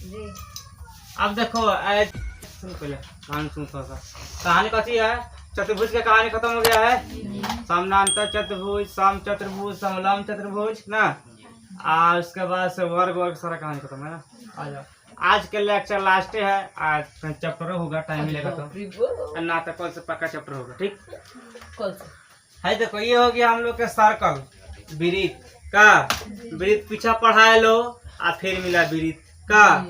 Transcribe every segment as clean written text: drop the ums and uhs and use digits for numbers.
अब देखो सुन पहले कहानी सुन थोड़ा सा। कहानी कथी है? चतुर्भुज की कहानी खत्म हो गया है। समानांतर चतुर्भुज, सम चतुर्भुज, समलंब चतुर्भुज ना। और उसके बाद से वर्ग वर्ग सारा कहानी खत्म है ना। आ जाओ, आज के लेक्चर लास्ट है। आज चैप्टर होगा, टाइम मिलेगा तो ना तो कल से पक्का चैप्टर होगा। ठीक है, देखो ये हो गया हम लोग के सर्कल वृत्त का। वृत्त पीछा पढ़ाए लो और फिर मिला वृत्त का।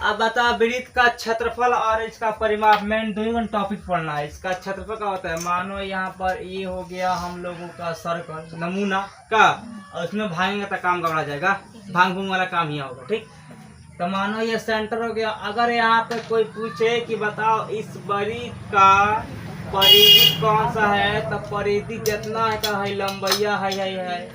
अब बता वृत्त का क्षेत्रफल और इसका परिमाप, मेन दो टॉपिक पढ़ना है। इसका क्षेत्रफल क्या होता है? मानो यहाँ पर ये हो गया हम लोगों का सर्कल नमूना का, और उसमें भागेंगे तो काम गड़बड़ा जाएगा। भाग भूंग वाला काम यहाँ होगा। ठीक, तो मानो ये सेंटर हो गया। अगर यहाँ पे कोई पूछे कि बताओ इस वृत्त का परिधि कौन सा है, तो परिधि जितना है लंबैया है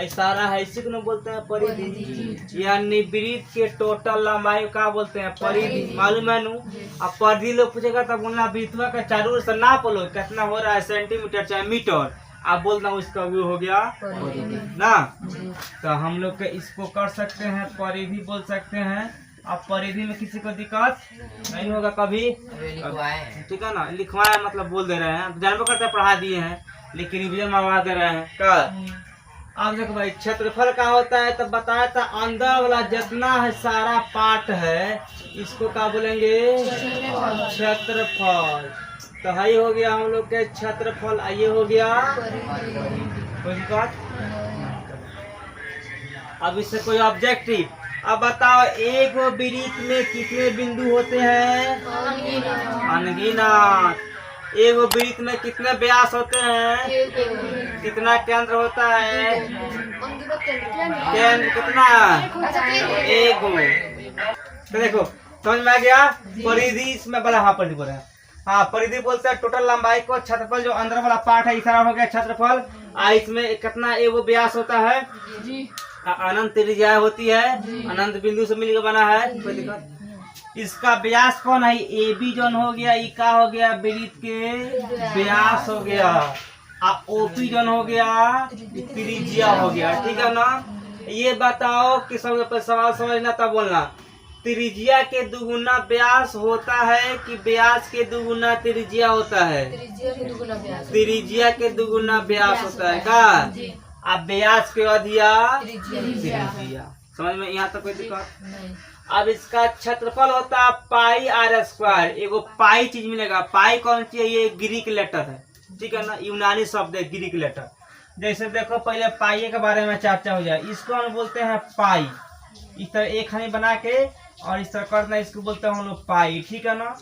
सारा है, इसी को बोलते हैं परिधि। यानी वृत्त के टोटल लंबाई का बोलते हैं परिधि। मालूम है नू? अब परिधि लोग पूछेगा तब बोलना वृत्त का चारों ओर से नाप लो कितना हो रहा है, सेंटीमीटर चाहे मीटर। आप बोलना उसका वो हो गया ना। तो हम लोग के इसको कर सकते हैं परिधि बोल सकते हैं। अब परिधि में किसी को दिक्कत नहीं होगा कभी। ठीक है ना, लिखवाया मतलब बोल दे रहे हैं, जानवर करते पढ़ा दिए हैं, लेकिन रिविजन मरवा दे रहे हैं का। अब देखो भाई क्षेत्रफल का होता है तो बताया था अंदर वाला जितना है सारा पार्ट है इसको क्या बोलेंगे? क्षेत्रफल। तो है हो गया हम लोग के क्षेत्रफल। ये हो गया कोई दिक्कत। अब इससे कोई ऑब्जेक्टिव। अब बताओ एक वृत्त में कितने बिंदु होते हैं? अनगिनत। एक वृत्त में कितने व्यास होते हैं? कितना केंद्र होता है? केंद्र कितना? एक। तो देखो समझ में आ गया। परिधि इसमें बड़ा, हाँ परिधि बोल रहे हैं। हाँ परिधि बोलते हैं टोटल लंबाई को। क्षेत्रफल जो अंदर वाला पार्ट है इशारा हो गया क्षेत्रफल। इसमें कितना एगो व्यास होता है? अनंत त्रिज्या होती है, अनंत बिंदु से मिलकर बना है। कोई दिक्कत? इसका व्यास कौन है? ए बी जोन हो गया। ई का हो गया? वृत्त के व्यास हो गया। ओपी जोन हो गया, त्रिज्या हो गया। ठीक है ना। ये बताओ कि सबसे सवाल समझना तब बोलना। त्रिज्या के दुगुना व्यास होता है कि व्यास के दुगुना त्रिज्या होता है? त्रिज्या के दुगुना व्यास होता है का। अब व्यास के अधिया त्रिज्या। समझ में यहाँ तक कोई दिक्कत नहीं। अब इसका क्षेत्रफल होता है पाई आर स्क्वायर। एगो पाई चीज मिलेगा। पाई कौन सी है? ये ग्रीक लेटर है। ठीक है ना, यूनानी शब्द है ग्रीक लेटर। जैसे देखो पहले पाई के बारे में चर्चा हो जाए। इसको हम बोलते हैं पाई। इस तरह एक खनी बना के और इस तरह करना, इसको बोलते हैं हम लोग पाई। ठीक है ना।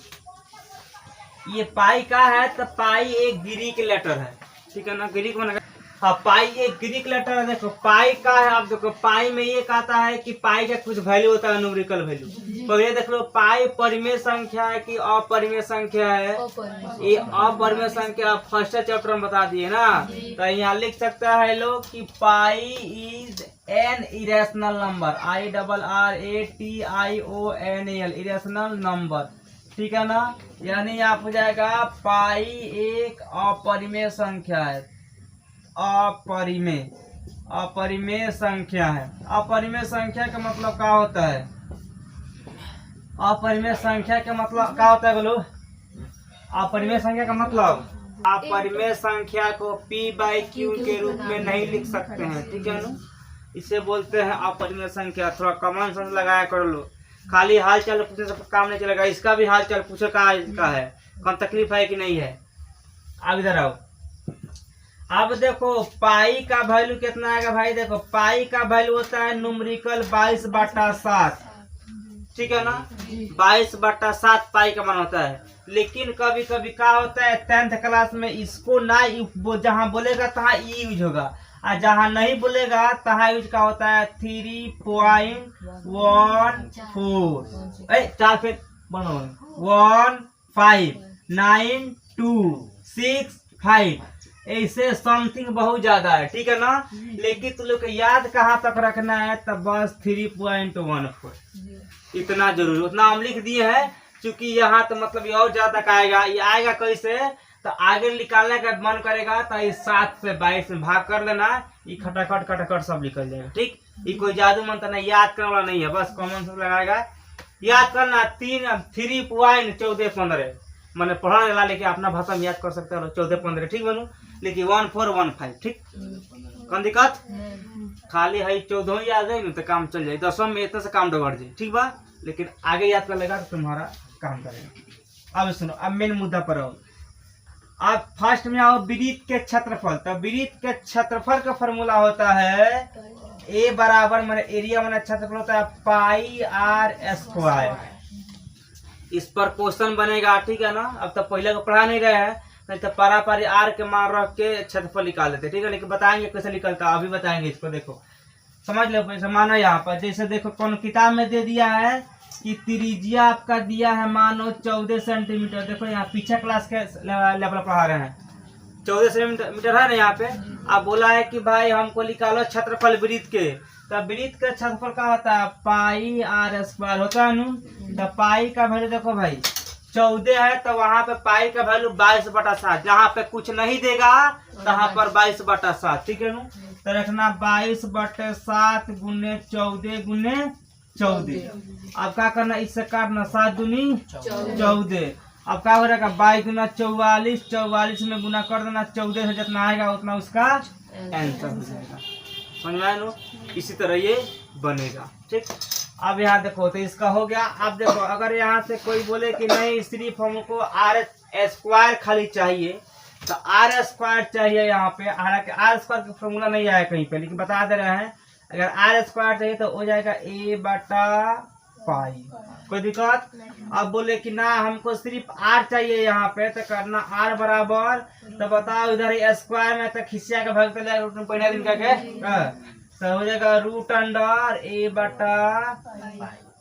ये पाई का है तो पाई एक ग्रीक लेटर है। ठीक है ना, ग्रीक में हाँ पाई एक ग्रीक लेटर है। देखो पाई का है। अब देखो पाई में ये कहता है कि पाई का कुछ वैल्यू होता है, न्यूमेरिकल वैल्यू। तो ये देख लो पाई परिमेय संख्या है कि अपरिमेय संख्या है? ये अपरिमेय संख्या फर्स्ट चैप्टर में बता दिए ना। तो यहाँ लिख सकता है लोग कि pi is an irrational number. IRRATIONAL irrational number. ठीक है ना। यानी आप हो जाएगा पाई एक अपरिमेय संख्या है। अपरिमेय संख्या है। अपरिमेय संख्या का मतलब क्या होता है? अपरिमेय संख्या का मतलब क्या होता है बोलो? अपरिमेय संख्या का मतलब अपरिमेय संख्या को P/Q के रूप में नहीं लिख सकते हैं। ठीक है ना, इसे बोलते हैं अपरिमेय संख्या। थोड़ा कॉमन सेंस लगाया कर लो। खाली हाल चाल पूछने से काम नहीं चलेगा। इसका भी हाल चाल पूछो का है, कौन तकलीफ है कि नहीं है। अब इधर आओ। अब देखो पाई का वैल्यू कितना आएगा भाई? देखो पाई का वैल्यू होता है न्यूमेरिकल 22/7। ठीक है ना, 22/7 पाई का मान होता है। लेकिन कभी कभी क्या होता है 10th क्लास में इसको ना जहाँ बोलेगा तहाँ ई यूज होगा, और जहाँ नहीं बोलेगा तहाँ यूज का होता है 3.14। चार फिर बनो 1592565 ऐसे समथिंग बहुत ज्यादा है। ठीक है ना। लेकिन तुम लोग याद कहाँ तक रखना है? तो बस 3.14 इतना जरूरी। उतना हम लिख दिए हैं, क्योंकि यहाँ तो मतलब ये और ज्यादा आएगा। ये आएगा कैसे? तो आगे निकालने का मन करेगा तो इस 7 से 22 में भाग कर लेना, ये खटाखट खटाखट सब निकल जाएगा। ठीक, ये कोई जादू मंत्र नहीं, याद करने वाला नहीं है, बस कॉमन सेंस लगाएगा। याद करना 3.1415 मैंने पढ़ने वाला, लेकिन अपना भाषा में याद कर सकते हो 1415। ठीक बनू, लेकिन 1415। ठीक, कौन दिक्कत, खाली है 14 याद है तो काम चल जाए, 10 में इतना से काम डगड़ जाए। ठीक बा, लेकिन आगे याद कर लेगा तो तुम्हारा काम करेगा। अब सुनो, अब मेन मुद्दा पर आओ। आप फर्स्ट में आओ वृत्त के क्षेत्रफल। तो वृत्त के क्षेत्रफल का फॉर्मूला होता है ए बराबर मैंने एरिया मैंने क्षेत्रफल होता है पाई आर स्क्वायर। इस पर क्वेश्चन बनेगा, ठीक है ना। अब तक पहले को पढ़ा नहीं रहे हैं, नहीं तो पारापारी आर के मान रख के क्षेत्रफल निकाल देते, ठीक है। लेकिन बताएंगे कैसे निकलता, अभी बताएंगे इसको। देखो समझ लो, मानो यहाँ पर जैसे देखो कौन किताब में दे दिया है कि त्रिज्या आपका दिया है मानो 14 सेंटीमीटर। देखो यहाँ पीछे क्लास के लेवल पढ़ा रहे हैं, 14 सेंटीमीटर है ना यहाँ पे। अब बोला है कि भाई हमको निकालो क्षेत्रफल वृत्त के। तो वृत्त के क्षेत्रफल का होता है पाई आर स्क्वायर होता है नु। तो पाई का वैल्यू देखो भाई 14 है, तो वहाँ पे पाई का वैल्यू 22/7। जहाँ पे कुछ नहीं देगा वहाँ पर 22/7, ठीक है नु। तो रखना 22/7 गुने 14 गुने 14। अब क्या करना, इससे काटना 7 दूनी 14। अब क्या हो रहेगा 22 गुना 44, 44 में गुना कर देना, 14 से जितना आएगा उतना उसका आंसर हो जाएगा। समझ में आया नो, इसी तरह ये बनेगा। ठीक, अब यहाँ देखो तो इसका हो गया। अब देखो अगर यहाँ से कोई बोले कि नहीं सिर्फ हमको आर स्क्वायर खाली चाहिए, तो आर स्क्वायर चाहिए यहाँ पे। हालांकि आर स्क्वायर का फॉर्मूला नहीं आया कहीं पे, लेकिन बता दे रहे हैं अगर आर स्क्वायर चाहिए तो हो जाएगा a बटा पाई, कोई दिक्कत। अब बोले कि ना हमको सिर्फ आर चाहिए यहाँ पे, तो करना आर बराबर, तो बताओ इधर स्क्वायर में तो खिसिया के भाग तो पहले दिन का के तो हो जाएगा रूट अंडर a बटा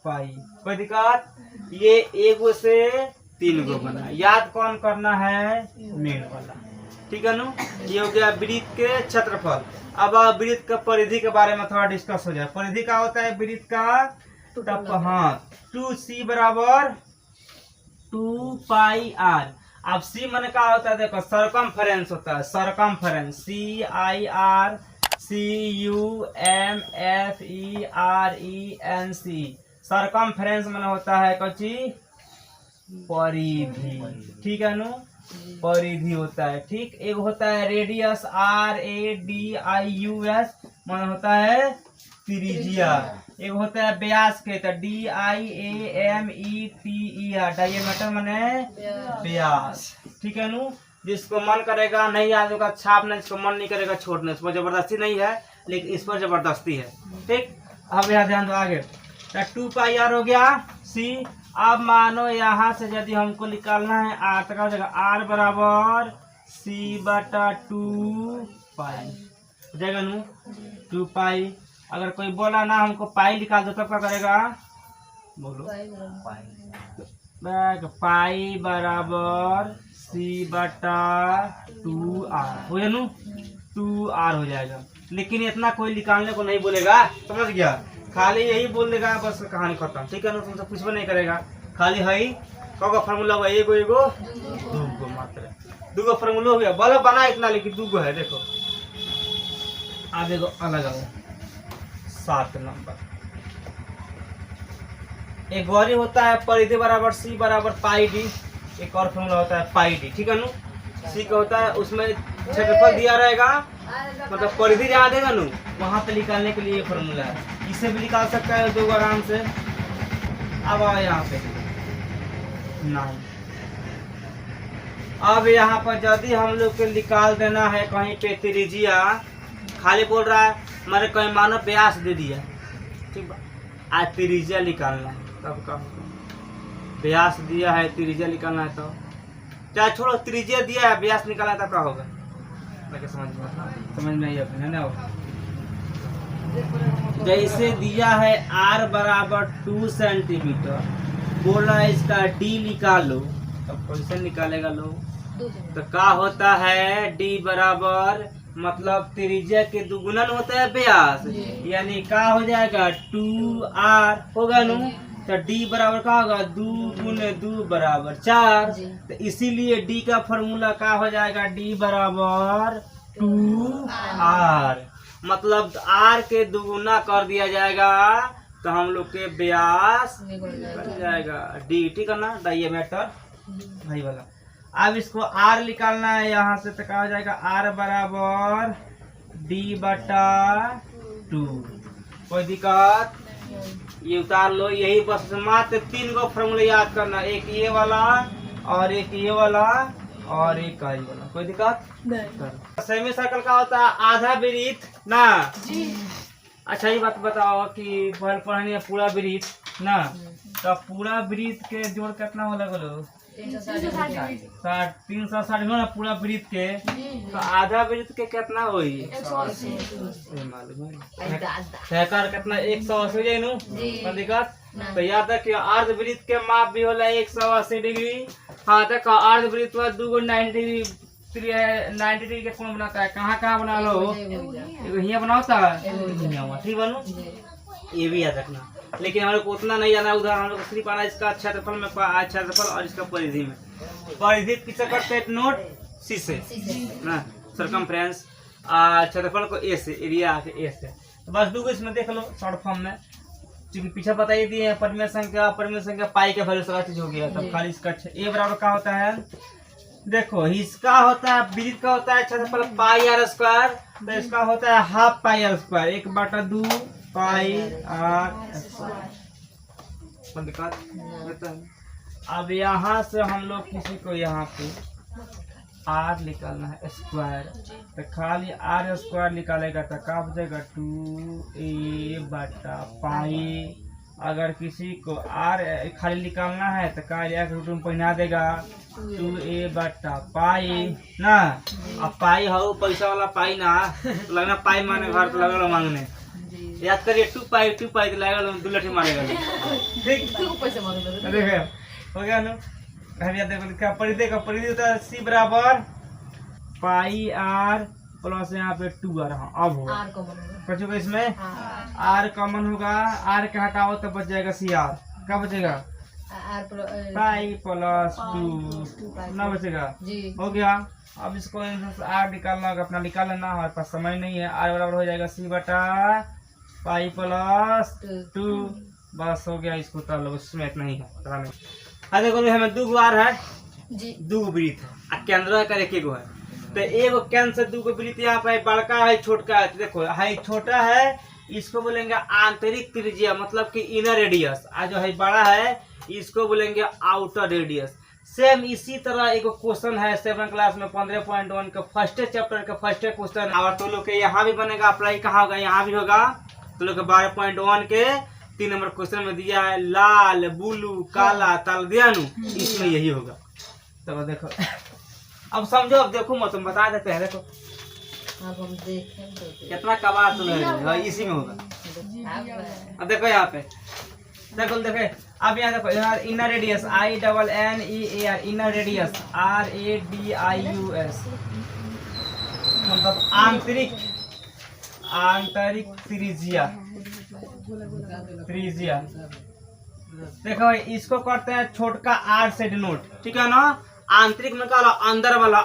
पाई, कोई दिक्कत। ये एगो से 3 गो बना, याद कौन करना है, मेन वाला, ठीक है नु। ये हो गया वृत्त के क्षेत्रफल। अब वृत्त का परिधि के बारे में थोड़ा डिस्कस हो जाए। परिधि का होता है वृत्त का हाँ 2c बराबर 2 पाई आर। अब c मन का होता है देखो सरकमफेरेंस होता है, सरकमफेरेंस CIRCUMFERENC। सरकमफेरेंस मन होता है कची परिधि, ठीक है नु, परिधि होता है। ठीक, एक होता है रेडियस RADIUS मन होता है त्रिज्या। एक होता है व्यास के तो DIAMETER, डायमीटर माने व्यास, ठीक है नु। जिसको मन करेगा नहीं याद होगा छापना, जिसको मन नहीं करेगा छोड़ना, इस पर जबरदस्ती नहीं है, लेकिन इस पर जबरदस्ती है। ठीक, अब यहाँ ध्यान दो आगे। 2 पाई आर हो गया सी। अब मानो यहाँ से यदि हमको निकालना है आर, तो क्या हो जाएगा आर बराबर c बटा 2 पाई हो जाएगा नु 2 पाई। अगर कोई बोला ना हमको पाई निकाल दो तब क्या करेगा, बोलो पाई बराबर c बटा 2r हो जाए नु 2r हो जाएगा। लेकिन इतना कोई निकालने को नहीं बोलेगा, समझ गया, खाली यही बोल देगा बस कहानी खत्म, ठीक है ना। तुमसे कुछ भी नहीं करेगा, खाली है कौन फार्मूला हुआ एगो एगो दूगो मात्र, दूगो फार्मूला हो गया। बल्ब बना इतना लेकिन दूगो है। देखो अब देखो अलग अलग 7 नंबर एक गौरी होता है परिधि बराबर c बराबर पाई डी। एक और फार्मूला होता है पाई डी, ठीक है नु। c का होता है उसमें क्षेत्रफल दिया रहेगा, मतलब परिधि जहाँ देगा नु वहां पे निकालने के लिए ये फार्मूला है। इसे भी निकाल सकता है दो आराम से। अब आओ यहाँ पे 9। अब यहाँ पर यदि हम लोग को निकाल देना है कहीं पे त्रिज्या, खाली बोल रहा है मैंने कहीं मानो व्यास दे दिया, ठीक, आज त्रिज्या निकालना है तब का व्यास दिया है, त्रिज्या निकालना है तो चाहे छोड़ो, त्रिज्या दिया है व्यास निकालना है तब क्या होगा, समझ में आई है ना। जैसे दिया है r बराबर 2 सेंटीमीटर, बोला है इसका d निकालो, तब कैसे निकालेगा लोग, तो क्या होता है d बराबर मतलब त्रिज्या के दुगुना होता है व्यास, यानी क्या हो जाएगा 2r होगा नु। तो डी बराबर का होगा 2 गुने 2 बराबर 4। तो इसीलिए डी का फॉर्मूला क्या हो जाएगा, डी बराबर 2r। मतलब r के दुगुना कर दिया जाएगा तो हम लोग के व्यास बन जाएगा डी। ठीक है ना, डायमीटर भाई वाला। अब इसको r निकालना है यहाँ से, तो क्या हो जाएगा r बराबर d बटा 2। कोई दिक्कत, ये उतार लो। यही बस मात्र 3 गो फॉर्मूला याद करना, एक ये वाला और एक ये वाला और एक ये वाला। कोई दिक्कत नहीं। सेमी सर्कल का होता है आधा वृत्त ना जी। अच्छा ये बात बताओ कि पढ़नी है पूरा वृत्त ना, तो पूरा वृत्त के जोड़ कितना होला बोलो, 360 ना पूरा वृत्त के। तो आधा वृत्त के कितना होई, मालूम कितना 180 जाए नु। दिक्कत तो याद है कि अर्ध वृत्त के माप भी होला 180 डिग्री। हाँ तक अर्ध वृत्त में 2 90 डिग्री 90 डिग्री के कौन बनाता है, कहाँ बना लो, यहाँ बनाता है। ठीक बनू, ये भी याद रखना। लेकिन हम लोग को उतना नहीं जाना, उधर हम लोग सिर्फ आना इसका क्षेत्रफल में, क्षेत्रफल और इसका परिधि में। परिधि किससे करते हैं नोट, सी से ना, सरकमफ्रेंस। क्षेत्रफल को ए से, एरिया ए से। तो बस 2 इसमें देख लो शॉर्ट फॉर्म में, क्योंकि पीछे बता ही दिए परिमेय संख्या पाई के वैल्यू सारा चीज हो गया। तब खाली इसका ए बराबर का होता है, देखो इसका होता है वृत्त का होता है क्षेत्रफल पाई आर स्क्वायर, तो इसका होता है half pi r square, 1/2 pi r square. अब यहाँ से हम लोग किसी को यहाँ पे आर निकालना है स्क्वायर, तो खाली आर स्क्वायर निकालेगा तो क्या बचेगा 2a बटा पाई। अगर किसी को आर खाली निकालना है तो क्या रूट में पहना देगा 2a बटा पाई ना। अब पाई हो पैसा वाला पाई ना, तो लगना पाई माने घर तो लगल मांगने, याद करिए 2 पाई तो लगल 2 लठी मारेगा। ठीक देखे हो गया ना, क्या परिधि का परिधि होता है सी बराबर पाई आर प्लस यहाँ पे 2r। हाँ अब होगा बचेगा इसमें r कॉमन होगा, r के हटाओ तो बच जाएगा सी आर। क्या बचेगा पाई प्लस 2 ना बचेगा, हो गया। अब इसको r निकालना होगा, अपना निकाल लेना, हमारे पास समय नहीं है। r बराबर हो जाएगा सी बटा पाई प्लस 2, बस हो गया। इसको उतार लो, इसमें इतना ही है। देखो हमें 2 आर है जी, 2 वृत्त है, केंद्र का 1 गो है। तो एगो केंद्र से 2 वृत्त यहाँ पे बड़का है छोटका है। तो देखो है छोटा है, इसको बोलेंगे आंतरिक त्रिज्या, मतलब कि इनर रेडियस। जो है बड़ा है इसको बोलेंगे आउटर रेडियस। सेम इसी तरह एक क्वेश्चन है 7 क्लास में 15.1 का फर्स्ट चैप्टर का फर्स्ट क्वेश्चन। और तो लोग के यहाँ भी बनेगा, अप्लाई कहाँ होगा, यहाँ भी होगा। तो लोग 12.1 के 3 नंबर क्वेश्चन में दिया है लाल ब्लू काला ताल दिया नु, इसमें यही होगा। तो देखो अब समझो, अब देखो मैं तुम बता देते हैं। देखो अब हम देखें कितना कबाड़ तो इसी में होगा। अब देखो यहाँ पे देखो अब यहाँ देखो inner radius INNEAR inner radius RADIUS मतलब आंतरिक त्रिज्या। देखो इसको करते हैं छोटका r से डिनोट, ठीक है ना। आंतरिक में क्या अंदर वाला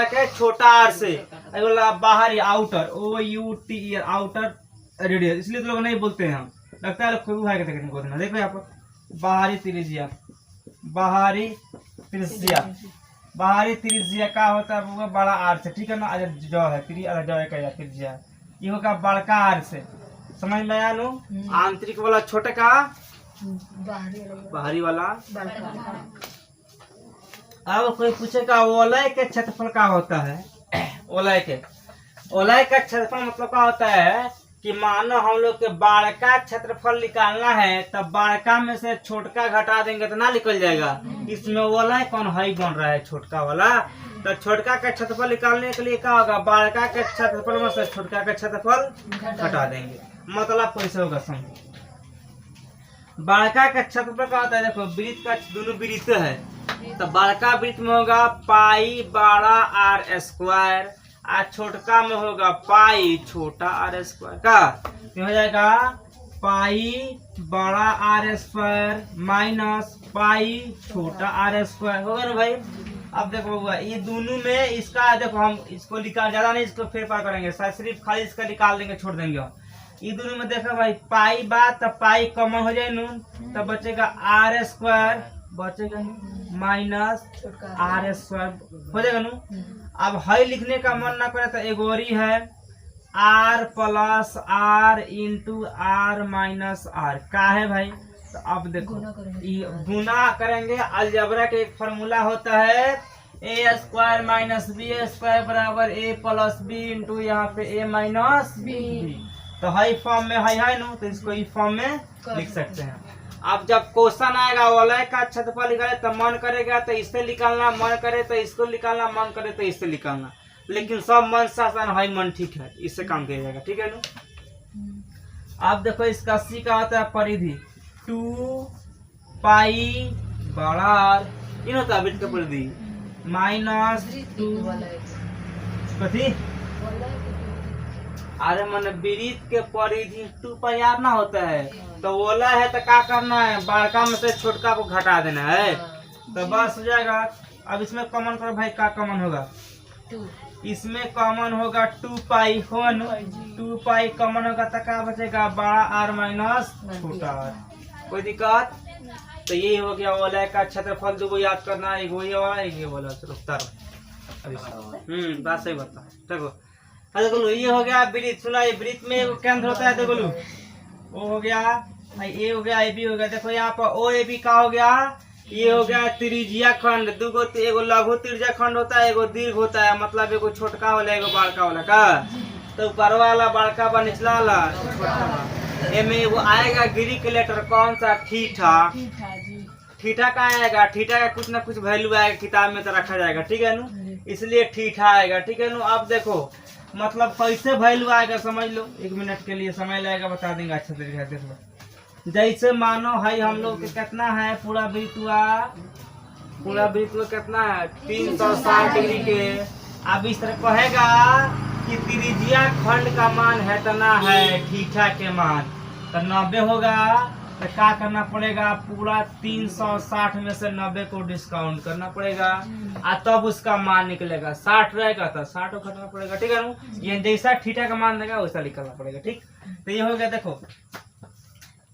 के छोटा r से, बाहरी आउटर OUTER आउटर रेडियस, इसलिए तो लोग नहीं बोलते हैं, लगता है लोग भाई के बोलते हैं। देखो यहाँ पर बाहरी त्रिज्या का होता है वो बड़ा आर से, ठीक है ना। जो है त्रिज्या ये होगा बड़का आर से, समझ में आया नो। आंतरिक वाला छोटे का, बाहरी वाला बड़का। अब कोई पूछेगा वलय के क्षेत्रफल का होता है। वलय का क्षेत्रफल मतलब क्या होता है कि मानो हम लोग के बड़का क्षेत्रफल निकालना है, तब बड़का में से छोटका घटा देंगे तो ना निकल जाएगा। इसमें वलय कौन है बन रहा है, छोटका वाला। तो छोटका का क्षेत्रफल निकालने के लिए क्या होगा, बड़का के क्षेत्रफल में से छोटका का क्षेत्रफल घटा देंगे। मतलब कैसे होगा समझो। बड़का का क्षेत्रफल क्या होता है, देखो वृत्त का दोनों वृत्त है, तो बड़का वृत्त में होगा पाई बड़ा आर स्क्वायर, और छोटका में होगा पाई छोटा आर स्क्वायर। का हो जाएगा पाई बड़ा आर स्क्वायर माइनस पाई छोटा आर स्क्वायर होगा ना भाई। अब देखो होगा ये दोनों में इसका देखो हम इसको निकाल ज्यादा नहीं इसको फेर पार करेंगे, सिर्फ खाली इसका निकाल देंगे छोड़ देंगे। ये दोनों में देखो भाई पाई बात तब पाई कॉमन हो जाए नू तब बचेगा आर स्क्वायर बचेगा माइनस आर स्क्वायर हो जाएगा नू। अब हाई लिखने का मन ना करे तो एगोरी है r plus r into r minus r का है भाई। तो अब देखो गुना करेंगे अलजबरा के एक फार्मूला होता है ए स्क्वायर माइनस बी स्क्वायर बराबर ए प्लस बी इंटू यहाँ पे ए माइनस बी। तो हाई फॉर्म में है नो तो इसको ई फॉर्म में लिख सकते हैं। अब जब क्वेश्चन आएगा वलय का क्षेत्रफल निकाले तो मन करेगा तो इससे निकालना, मन करे तो इसको निकालना, मन करे तो इससे निकालना, लेकिन सब मन से आसान है, मन ठीक है इससे काम किया जाएगा ठीक है नो। अब देखो इसका सी का होता है परिधि 2 पाई बड़ा आर इन होता है वृत्त का परिधि माइनस 2 कथी अरे मन वृत्त के परिधि 2 पाई आर ना होता है तो ओला है तो क्या करना है बड़का में से छोटका को घटा देना है तो बस हो जाएगा। अब इसमें कॉमन करो भाई क्या कॉमन होगा, इसमें कॉमन होगा 2 पाई हो 2 पाई कॉमन होगा तो क्या बचेगा बड़ा आर माइनस छोटा आर, कोई दिक्कत। तो ये हो गया वलय का क्षेत्रफल दो याद करना, एक वही वाला एक ये वाला। चलो बात सही बता देखो। देखो ये हो गया वृत्त, सुना ये वृत्त में एगो केंद्र होता है देखो वो हो गया ए हो गया ए बी हो गया। देखो यहाँ पर ओ ए बी का हो गया, ये हो गया त्रिज्या खंड, दूगो एगो लघु त्रिज्या खंड होता है एगो दीर्घ होता है, मतलब एगो छोटका वाला एगो बड़का वाला का। तो ऊपर वाला बड़का बा निचला वाला छोटका। एमे एगो आएगा ग्रीक लेटर कौन सा थीटा, थीटा का आएगा, थीटा का कुछ ना कुछ वैल्यू आएगा किताब में तो रखा जाएगा ठीक है नु, इसलिए थीटा आएगा ठीक है नु। अब देखो मतलब कैसे वैल्यू आएगा समझ लो, 1 मिनट के लिए समय लगेगा बता देंगे अच्छा तरीके से। देखो जैसे मानो है हम लोग के कितना है पूरा वृत्त कितना है 360 डिग्री के। अब इस तरह कहेगा कि त्रिज्या खंड का मान है तना है थीटा के मान तो 90 होगा तो क्या करना पड़ेगा पूरा 360 में से 90 को डिस्काउंट करना पड़ेगा और तब उसका मान निकलेगा 60 रहेगा तो 60 को करना पड़ेगा ठीक है ना। ये जैसा थीटा का मान देगा वैसा निकलना पड़ेगा ठीक। तो ये हो गया देखो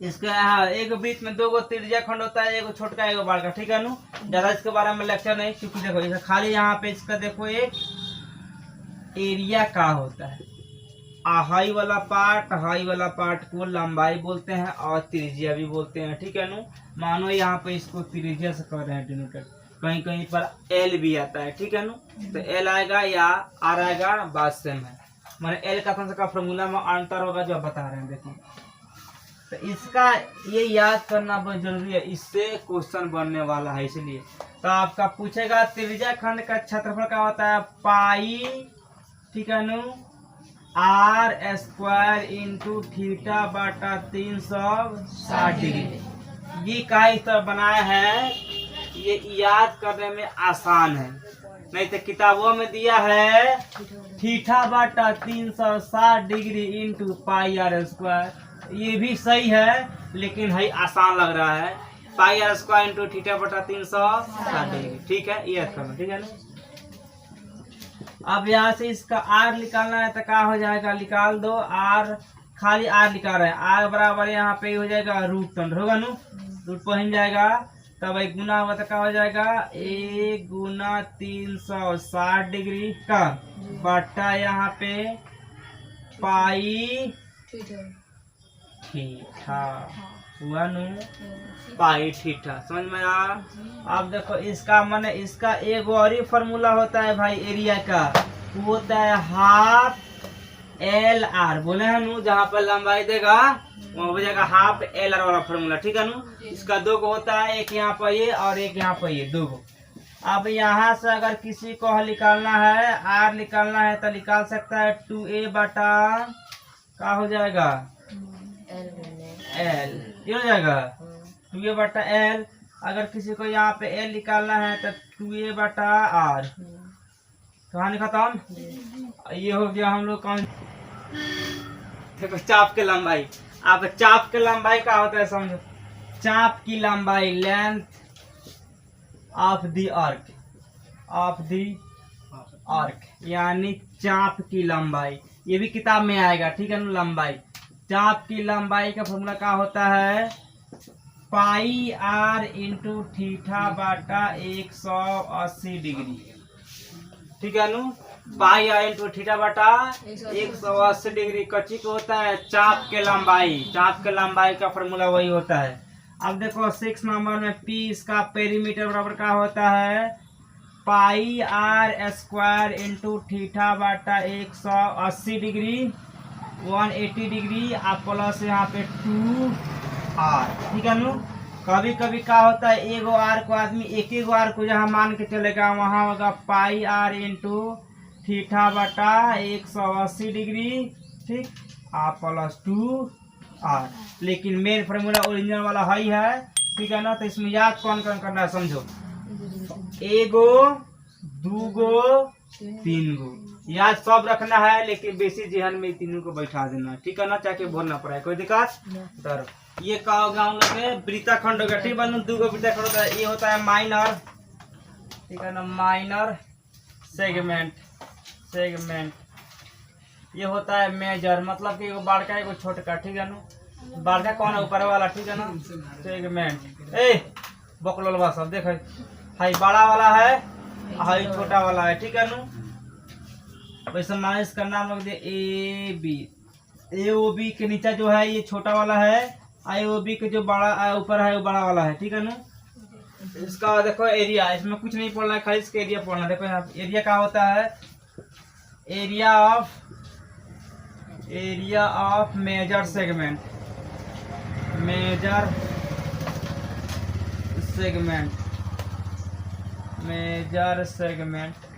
इसका एक वृत्त में 2 त्रिज्या खंड होता है, एगो छोटका एगो बड़का ठीक है नु। ज्यादा इसके बारे में लेक्चर नहीं क्योंकि देखो इसका खाली यहाँ पे इसका देखो एक एरिया का होता है, हाई वाला पार्ट को लंबाई बोलते हैं और त्रिज्या भी बोलते हैं ठीक है नु। मानो यहाँ पे इसको त्रिज्या से कर रहे हैं डिनोटेड, कहीं कहीं पर एल भी आता है ठीक है नु। तो एल आएगा या आर आएगा बात सेम है, माने एल का फॉर्मूला में अंतर होगा जो बता रहे हैं देखो। तो इसका ये याद करना बहुत जरूरी है, इससे क्वेश्चन बनने वाला है इसलिए। तो आपका पूछेगा त्रिज्या खंड का क्षेत्रफल क्या होता है पाई ठीक है नु आर स्क्वायर इंटू थीटा बटा 360 डिग्री। ये का इस तरह बनाया है, ये याद करने में आसान है, नहीं तो किताबों में दिया है थीटा बटा 360 degree into pi r square. ये भी सही है लेकिन है आसान लग रहा है, pi r square into theta बटा 360 डिग्री ठीक है, ये याद करना ठीक है ना। अब यहाँ से इसका आर निकालना है तो क्या हो जाएगा निकाल दो, आर खाली आर निकाल रहे हैं, आर बराबर यहाँ पे हो जाएगा रूट तंत्र होगा नु, रूट पहुंच जाएगा तब एक गुना होगा तो क्या हो जाएगा 1 गुना 360 डिग्री का बटा यहाँ पे पाई थीटा हुआ नु पाई थीटा, समझ में आ। अब देखो इसका माने इसका एक और ही फॉर्मूला होता है भाई एरिया का, वो होता है हाफ एल आर बोले हैं नु, जहाँ पर लंबाई देगा वहाँ हो जाएगा हाफ एल आर वाला फॉर्मूला ठीक है नु। इसका 2 गो होता है, एक यहाँ पर ये और एक यहाँ पर ये 2 गो। अब यहाँ से अगर किसी को निकालना है आर निकालना है तो निकाल सकता है 2a बटा क्या हो जाएगा एल, ये हो जाएगा 2a बटा एल। अगर किसी को यहाँ पे एल निकालना है तो 2a बटा आर, कहानी खत्म। ये हो गया हम लोग कौन देखो चाप के लंबाई। अब चाप की लंबाई क्या होता है समझो। चाप की लंबाई लेंथ ऑफ द आर्क यानी चाप की लंबाई, ये भी किताब में आएगा, ठीक है ना। लंबाई, चाप की लंबाई का फॉर्मूला क्या होता है, पाई आर इंटू थीटा बाटा 180 डिग्री, ठीक है नु। पाई आर इंटू थीटा बाटा 180 डिग्री कच्ची को होता है चाप के लंबाई। चाप के लंबाई का फॉर्मूला वही होता है। अब देखो 6 नंबर में पी इसका पेरीमीटर बराबर क्या होता है, pi r square into theta बाटा 180 डिग्री 180 डिग्री आप प्लस यहाँ पे 2 आर, ठीक है नु। कभी कभी क्या होता है एगो आर को आदमी एक आर को जहाँ मान के चलेगा वहाँ होगा पाई आर इंटू थीटा बाटा 180 डिग्री, ठीक, आप प्लस 2 आर। लेकिन मेन फॉर्मूला ओरिजिनल वाला हाई है, ठीक है ना। तो इसमें याद कौन कौन करना है समझो, एगो दूगो तीन गो, याद सब रखना है, लेकिन बेसी जहन में तीनों को बैठा देना, ठीक है ना, चाहे बोलना पड़ा है, कोई दिक्कत तर। ये का होगा हम लोग में वृत्तखंड हो गया, ठीक है। दूगो वृत्तखंड होता है, ये होता है माइनर, ठीक है ना, माइनर सेगमेंट। ये होता है मेजर, मतलब कि एगो बड़का एगो छोटका, ठीक है ना। बड़का कौन है, ऊपर वाला, ठीक है ना, सेगमेंट। ए बकलोलवा सब देख, हाई बड़ा वाला है, हाई छोटा वाला है, ठीक है ना। वैसे माइनस करना हम लोग दे ए ओ बी के नीचे जो है ये छोटा वाला है, आई ओ बी के जो बड़ा ऊपर है वो बड़ा वाला है, ठीक है ना। इसका देखो एरिया, इसमें कुछ नहीं पढ़ना है, खाली इसका एरिया पढ़ना। देखो यहाँ एरिया क्या होता है, एरिया ऑफ मेजर सेगमेंट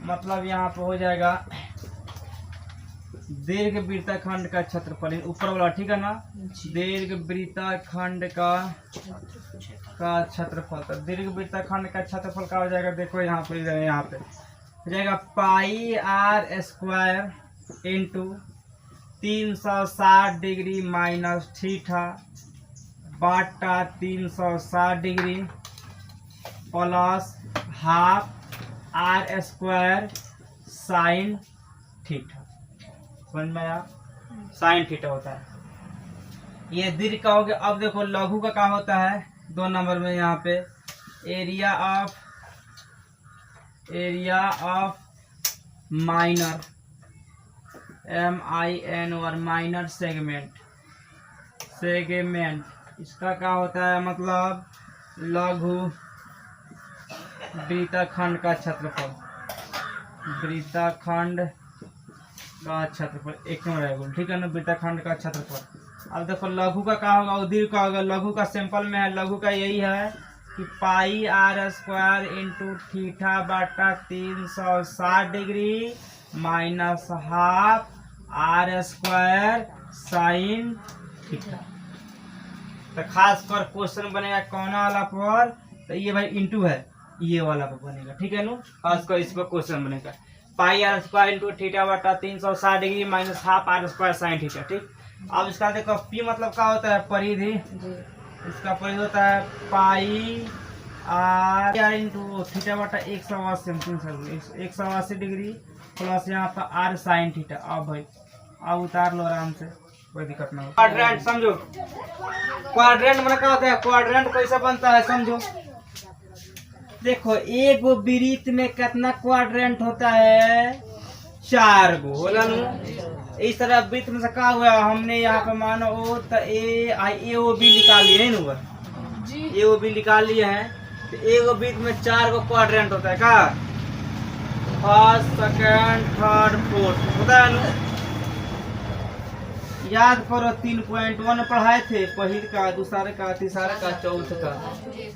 मतलब यहाँ पे हो जाएगा दीर्घ वृत्तखंड का क्षेत्रफल, ऊपर वाला, ठीक है ना, दीर्घ वृत्तखंड का क्षेत्रफल। तो दीर्घ वृत्तखंड का क्षेत्रफल क्या हो जाएगा, देखो यहाँ पे हो जाएगा pi r square into 360 degree minus theta बाटा 360 degree plus half r square sine theta. समझ में आया, साइन थीटा होता है। ये दीर्घ का हो गया। अब देखो लघु का क्या होता है, 2 नंबर में यहाँ पे area of minor MIN minor segment. इसका क्या होता है, मतलब लघु वृत्तखंड का क्षेत्रफल, एक नंबर है, ठीक है ना, वृत्तखंड का क्षेत्रफल। अब देखो लघु का क्या होगा, दीर्घ का होगा। लघु का सिंपल में है, लघु का यही है कि pi r square into theta बाटा 360 degree minus half r square sine theta. तो खास कर क्वेश्चन बनेगा कौन वाला पर, तो ये भाई इंटू है, ये वाला पर बनेगा, ठीक है ना। खास कर इस पर क्वेश्चन बनेगा pi r square into theta बटा 360 degree minus half r square sine theta, ठीक। अब इसका देखो पी मतलब क्या होता है, परिधि। इसका परिधि होता है पाई आर इंटू थीटा बटा 180 डिग्री प्लस यहाँ पर आर साइन थीटा। अब भाई अब उतार लो आराम से, कोई दिक्कत ना हो। क्वाड्रेंट समझो, क्वाड्रेंट मतलब क्या होता है, क्वाड्रेंट कैसे बनता है समझो। देखो एक वृत्त में कितना क्वाड्रेंट होता है, 4 गो होला ना। इस तरह वृत्त में से क्या हुआ, हमने यहाँ पे मानो ओ तो ए ओ बी निकाल लिए है ना, ए ओ बी निकाल लिए हैं। तो एक वृत्त में 4 गो क्वाड्रेंट होता है, क्या, फर्स्ट सेकंड थर्ड फोर्थ होता है ना। याद करो 3.1 पढ़ाए थे, पहिल का, दूसरे का, तीसरे का, चौथ का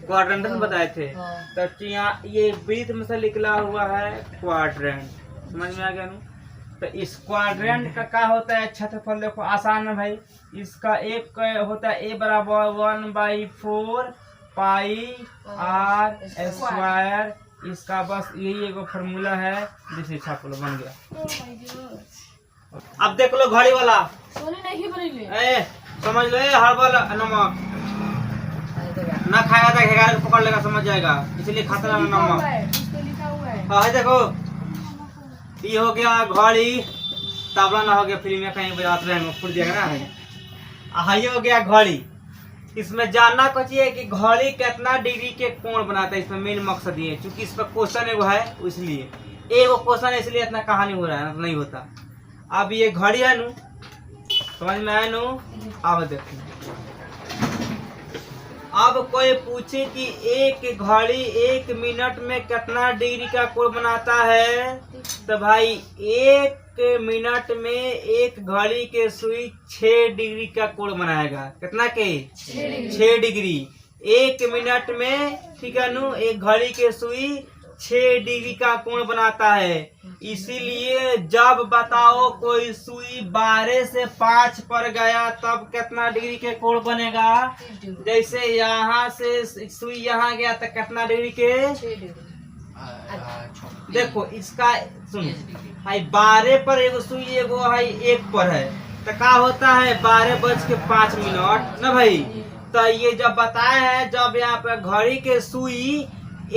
क्वाड्रेंट बताए थे। तो यहाँ ये वृत्त में से निकला हुआ है क्वाड्रेंट, समझ में आ गया ना। तो इस क्वाड्रेंट का क्या होता है क्षेत्रफल, देखो आसान है भाई। इसका एक होता है ए बराबर 1/4 पाई आर स्क्वायर। इसका बस यही एक फॉर्मूला है, जिसे छाप लो, बन गया। अब देख लो घड़ी वाला, समझ लो, ये हर्बल नमक ना खाएगा तो घेगार को पकड़ लेगा, समझ जाएगा, इसलिए खाता रहना नमक। हाँ देखो, ये हो गया घड़ी, तबला ना हो गया फिल्म में कहीं बजाते रहेंगे फुट जाएगा ना। ये हो गया घड़ी। इसमें जानना कुछ है कि घड़ी कितना डिग्री के कोण बनाता है, इसमें मेन मकसद ये है, क्योंकि इस पर क्वेश्चन एगो है, इसलिए एगो क्वेश्चन है, इसलिए इतना कहानी हो रहा है, नहीं होता। अब ये घड़ी है नू, समझ में आया नू। अब देखो, अब कोई पूछे कि एक घड़ी 1 मिनट में कितना डिग्री का कोण बनाता है, तो भाई 1 मिनट में एक घड़ी के सुई 6 डिग्री का कोण बनाएगा। कितना के? 6 डिग्री 1 मिनट में, ठीक है नू। एक घड़ी के सुई 6 डिग्री का कोण बनाता है। इसीलिए जब बताओ कोई सुई 12 से 5 पर गया तब कितना डिग्री के कोण बनेगा। जैसे यहाँ से सुई यहाँ गया तो कितना डिग्री के, देखो इसका सुन भाई, 12 पर एगो सुई एगो है 1 पर है, तो क्या होता है 12:05 ना भाई। तो ये जब बताया है, जब यहाँ पे घड़ी के सुई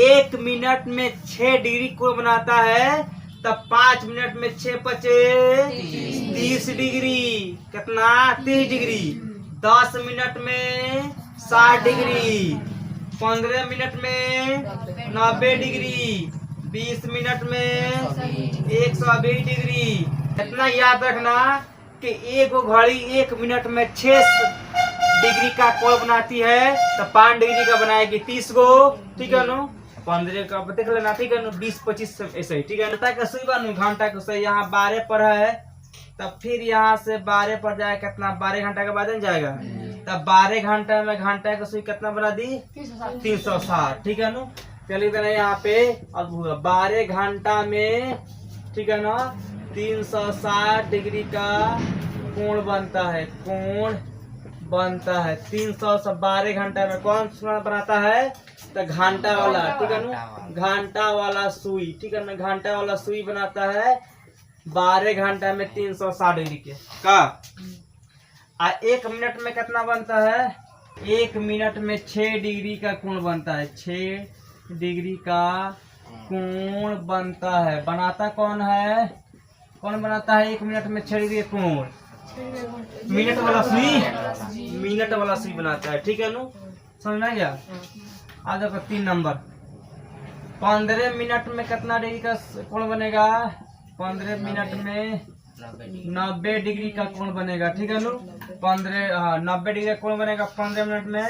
1 मिनट में 6 डिग्री कोण बनाता है, तब 5 मिनट में 6 पचे 30 डिग्री। कितना? 30 डिग्री। 10 मिनट में 60 डिग्री। 15 मिनट में 90 डिग्री। 20 मिनट में 120 डिग्री। इतना याद रखना कि एक घड़ी 1 मिनट में 6 डिग्री का कोण बनाती है, तो 5 डिग्री का बनाएगी 30 गो, ठीक है नो। 15 का देख लेना, ठीक है नो। 20-25 ऐसे ही, ठीक है। घंटा का सुई बनू, घंटा का सुई यहाँ 12 पर है, तब फिर यहाँ से 12 पर जाए कितना, 12 घंटा के बाद जाएगा, तब 12 घंटा में घंटा का सुई कितना बना दी, 360, ठीक है नो। चलिए देना यहाँ पे, अब 12 घंटा में, ठीक है ना, 360 डिग्री का कोण बनता है, कोण बनता है 312 घंटा में। कौन सा बनाता है, तो घंटा वाला, ठीक है ना, घंटा वाला सुई, ठीक है ना, घंटा वाला सुई बनाता है 12 घंटा में 360 डिग्री के का। 1 मिनट में कितना बनता है, 1 मिनट में 6 डिग्री का कोण बनता है, 6 डिग्री का कोण बनता है। बनाता कौन है, कौन बनाता है 1 मिनट में 6 डिग्री कोण, मिनट वाला सुई, मिनट वाला सुई बनाता है, ठीक है नो, समझ में गया। आ देखो 3 नंबर, 15 मिनट में कितना डिग्री का कोण बनेगा, 15 मिनट में 90 डिग्री का कोण बनेगा, ठीक है नो। 90 डिग्री का कोण बनेगा 15 मिनट में।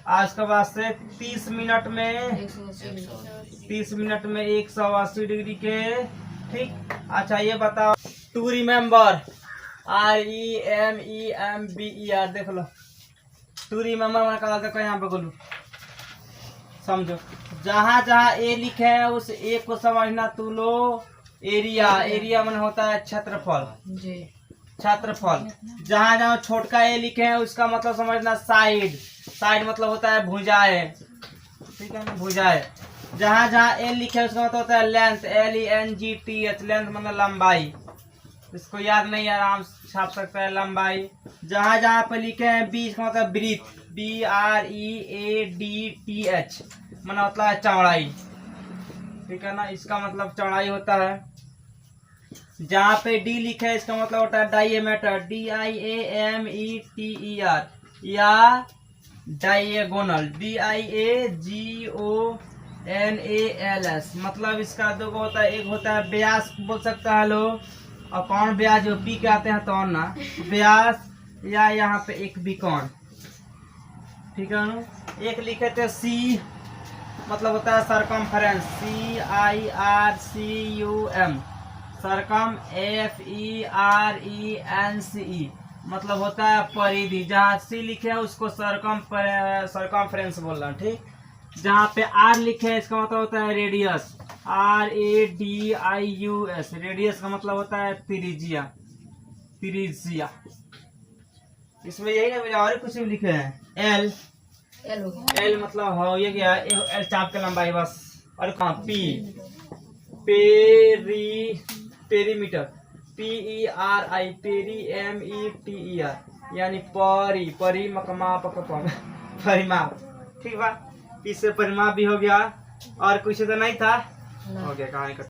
आज के बाद से 30 मिनट में 180 डिग्री के, ठीक। अच्छा ये बताओ, टू रिमेम्बर, REMEMBER, देख लो, टू रिमेम्बर मैंने कहा देखो यहाँ पे बोलू, समझो। जहाँ जहाँ ए लिखे है उस ए को समझना तू लो। एरिया, एरिया में होता है क्षेत्रफल, क्षेत्रफल। जहाँ जहाँ छोटका ए लिखे हैं उसका मतलब समझना साइड, साइड मतलब होता है भुजाएं, ठीक है ना, भुजाएं। जहाँ जहाँ ए लिखे है उसका मतलब होता है लेंथ, LENGTH, लेंथ मतलब लंबाई। इसको याद नहीं, आराम से छाप सकता है, लंबाई। जहाँ जहाँ पे लिखे हैं बी, इसका मतलब ब्रीथ, BREADTH, मतलब होता है चौड़ाई, ठीक है ना, इसका मतलब चौड़ाई होता है। जहाँ पे डी लिखे है इसका मतलब होता है डायमीटर, DIAMETER, या डायगोनल, DIAGONALS, मतलब इसका दो होता है, एक होता है व्यास बोल सकता है लोग, और कौन व्यास जो पी के आते हैं तो ना व्यास, या यहाँ पे एक बीकॉन, ठीक है ना। एक लिखे थे सी, मतलब होता है सरकमफ्रेंस, CIRCUM, सरकम FERENCE, मतलब होता है परिधि। जहाँ सी लिखे है उसको सरकमफ्रेंस बोल रहा है, ठीक। जहाँ पे आर लिखे है इसका मतलब होता है रेडियस, RADIUS, रेडियस का मतलब होता है त्रिज्या, त्रिज्या। इसमें यही ना, मेरे और कुछ भी लिखे हैं। एल मतलब हो ये क्या, एल चाप की लंबाई बस। और कहाँ p, perimeter, PERI, peri METER, यानी परी परी मकमा पकपम परिमाप। ठीक बा, इससे परिमाप भी हो गया और कुछ तो नहीं था, हो गया कहानी खत्म।